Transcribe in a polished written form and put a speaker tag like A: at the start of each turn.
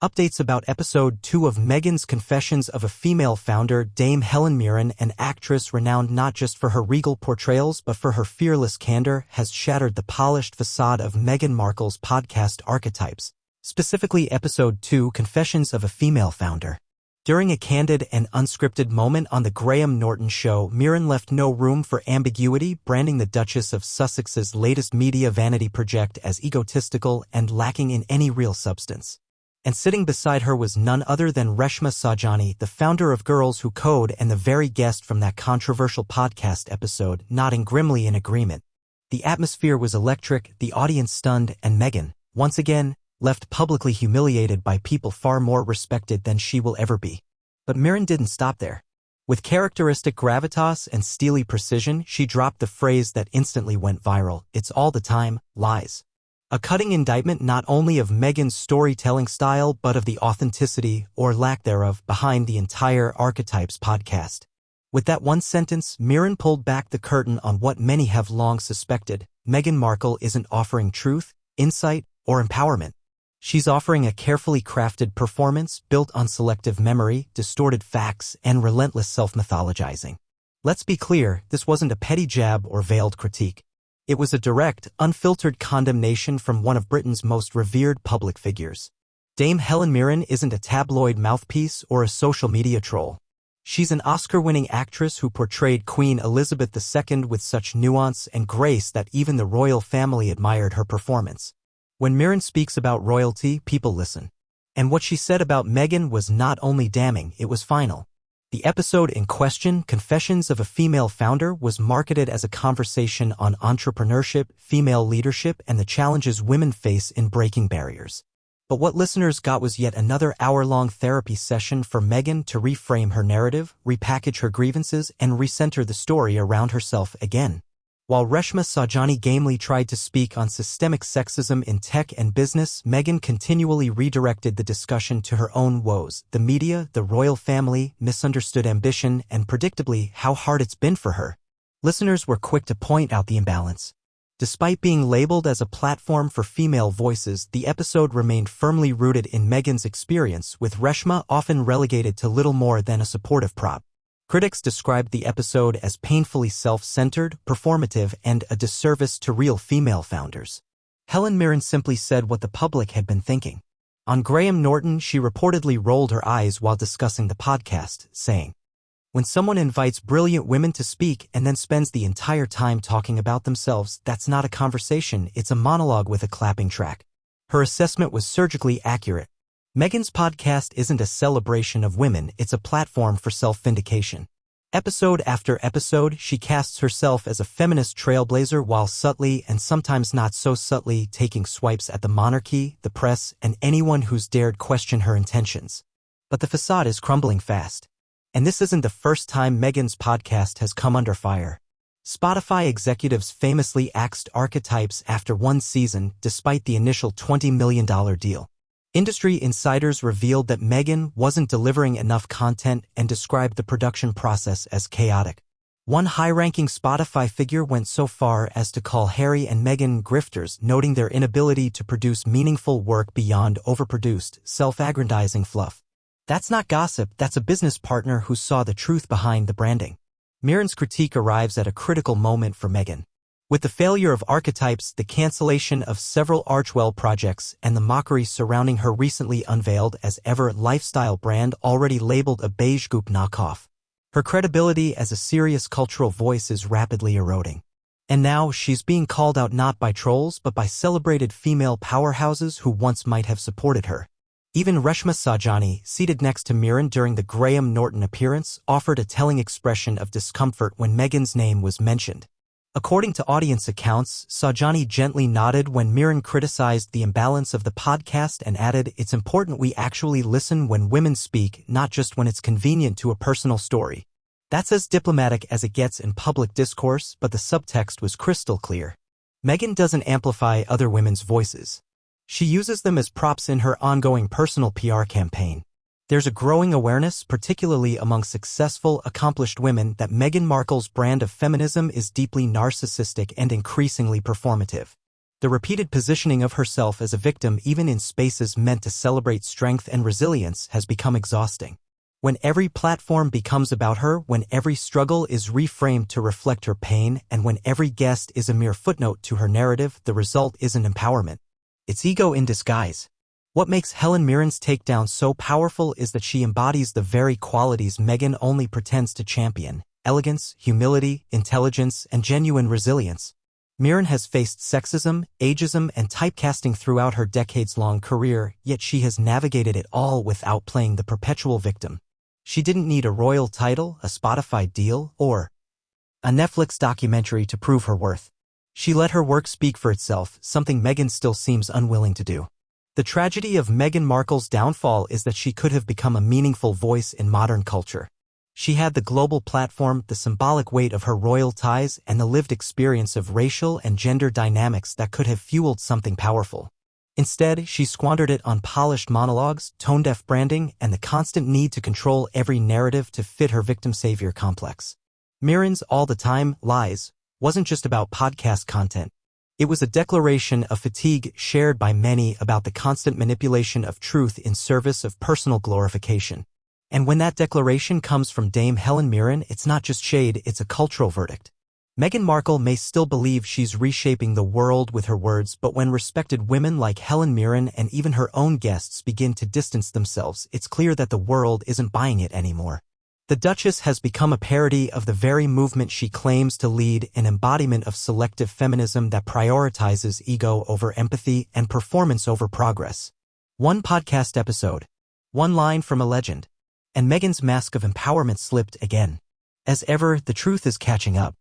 A: Updates about Episode 2 of Meghan's Confessions of a Female Founder. Dame Helen Mirren, an actress renowned not just for her regal portrayals but for her fearless candor, has shattered the polished facade of Meghan Markle's podcast Archetypes, specifically Episode 2, Confessions of a Female Founder. During a candid and unscripted moment on the Graham Norton Show, Mirren left no room for ambiguity, branding the Duchess of Sussex's latest media vanity project as egotistical and lacking in any real substance. And sitting beside her was none other than Reshma Saujani, the founder of Girls Who Code and the very guest from that controversial podcast episode, nodding grimly in agreement. The atmosphere was electric, the audience stunned, and Meghan, once again, left publicly humiliated by people far more respected than she will ever be. But Mirren didn't stop there. With characteristic gravitas and steely precision, she dropped the phrase that instantly went viral: "It's all the time, lies." A cutting indictment not only of Meghan's storytelling style but of the authenticity, or lack thereof, behind the entire Archetypes podcast. With that one sentence, Mirren pulled back the curtain on what many have long suspected: Meghan Markle isn't offering truth, insight, or empowerment. She's offering a carefully crafted performance built on selective memory, distorted facts, and relentless self-mythologizing. Let's be clear, this wasn't a petty jab or veiled critique. It was a direct, unfiltered condemnation from one of Britain's most revered public figures. Dame Helen Mirren isn't a tabloid mouthpiece or a social media troll. She's an Oscar-winning actress who portrayed Queen Elizabeth II with such nuance and grace that even the royal family admired her performance. When Mirren speaks about royalty, people listen. And what she said about Meghan was not only damning, it was final. The episode in question, Confessions of a Female Founder, was marketed as a conversation on entrepreneurship, female leadership, and the challenges women face in breaking barriers. But what listeners got was yet another hour-long therapy session for Meghan to reframe her narrative, repackage her grievances, and recenter the story around herself again. While Reshma Saujani gamely tried to speak on systemic sexism in tech and business, Meghan continually redirected the discussion to her own woes: the media, the royal family, misunderstood ambition, and predictably, how hard it's been for her. Listeners were quick to point out the imbalance. Despite being labeled as a platform for female voices, the episode remained firmly rooted in Meghan's experience, with Reshma often relegated to little more than a supportive prop. Critics described the episode as painfully self-centered, performative, and a disservice to real female founders. Helen Mirren simply said what the public had been thinking. On Graham Norton, she reportedly rolled her eyes while discussing the podcast, saying, "When someone invites brilliant women to speak and then spends the entire time talking about themselves, that's not a conversation, it's a monologue with a clapping track." Her assessment was surgically accurate. Meghan's podcast isn't a celebration of women, it's a platform for self-vindication. Episode after episode, she casts herself as a feminist trailblazer while subtly, and sometimes not so subtly, taking swipes at the monarchy, the press, and anyone who's dared question her intentions. But the facade is crumbling fast. And this isn't the first time Meghan's podcast has come under fire. Spotify executives famously axed Archetypes after one season, despite the initial $20 million deal. Industry insiders revealed that Meghan wasn't delivering enough content and described the production process as chaotic. One high-ranking Spotify figure went so far as to call Harry and Meghan grifters, noting their inability to produce meaningful work beyond overproduced, self-aggrandizing fluff. That's not gossip, that's a business partner who saw the truth behind the branding. Mirren's critique arrives at a critical moment for Meghan. With the failure of Archetypes, the cancellation of several Archewell projects, and the mockery surrounding her recently unveiled as ever lifestyle brand already labeled a beige goop knockoff, her credibility as a serious cultural voice is rapidly eroding. And now she's being called out not by trolls but by celebrated female powerhouses who once might have supported her. Even Reshma Saujani, seated next to Mirren during the Graham Norton appearance, offered a telling expression of discomfort when Meghan's name was mentioned. According to audience accounts, Saujani gently nodded when Mirren criticized the imbalance of the podcast and added, "It's important we actually listen when women speak, not just when it's convenient to a personal story." That's as diplomatic as it gets in public discourse, but the subtext was crystal clear. Meghan doesn't amplify other women's voices. She uses them as props in her ongoing personal PR campaign. There's a growing awareness, particularly among successful, accomplished women, that Meghan Markle's brand of feminism is deeply narcissistic and increasingly performative. The repeated positioning of herself as a victim even in spaces meant to celebrate strength and resilience has become exhausting. When every platform becomes about her, when every struggle is reframed to reflect her pain, and when every guest is a mere footnote to her narrative, the result isn't empowerment. It's ego in disguise. What makes Helen Mirren's takedown so powerful is that she embodies the very qualities Meghan only pretends to champion: elegance, humility, intelligence, and genuine resilience. Mirren has faced sexism, ageism, and typecasting throughout her decades-long career, yet she has navigated it all without playing the perpetual victim. She didn't need a royal title, a Spotify deal, or a Netflix documentary to prove her worth. She let her work speak for itself, something Meghan still seems unwilling to do. The tragedy of Meghan Markle's downfall is that she could have become a meaningful voice in modern culture. She had the global platform, the symbolic weight of her royal ties, and the lived experience of racial and gender dynamics that could have fueled something powerful. Instead, she squandered it on polished monologues, tone-deaf branding, and the constant need to control every narrative to fit her victim-savior complex. Mirren's all the time lies wasn't just about podcast content. It was a declaration of fatigue shared by many about the constant manipulation of truth in service of personal glorification. And when that declaration comes from Dame Helen Mirren, it's not just shade, it's a cultural verdict. Meghan Markle may still believe she's reshaping the world with her words, but when respected women like Helen Mirren and even her own guests begin to distance themselves, it's clear that the world isn't buying it anymore. The Duchess has become a parody of the very movement she claims to lead, an embodiment of selective feminism that prioritizes ego over empathy and performance over progress. One podcast episode, one line from a legend, and Meghan's mask of empowerment slipped again. As ever, the truth is catching up.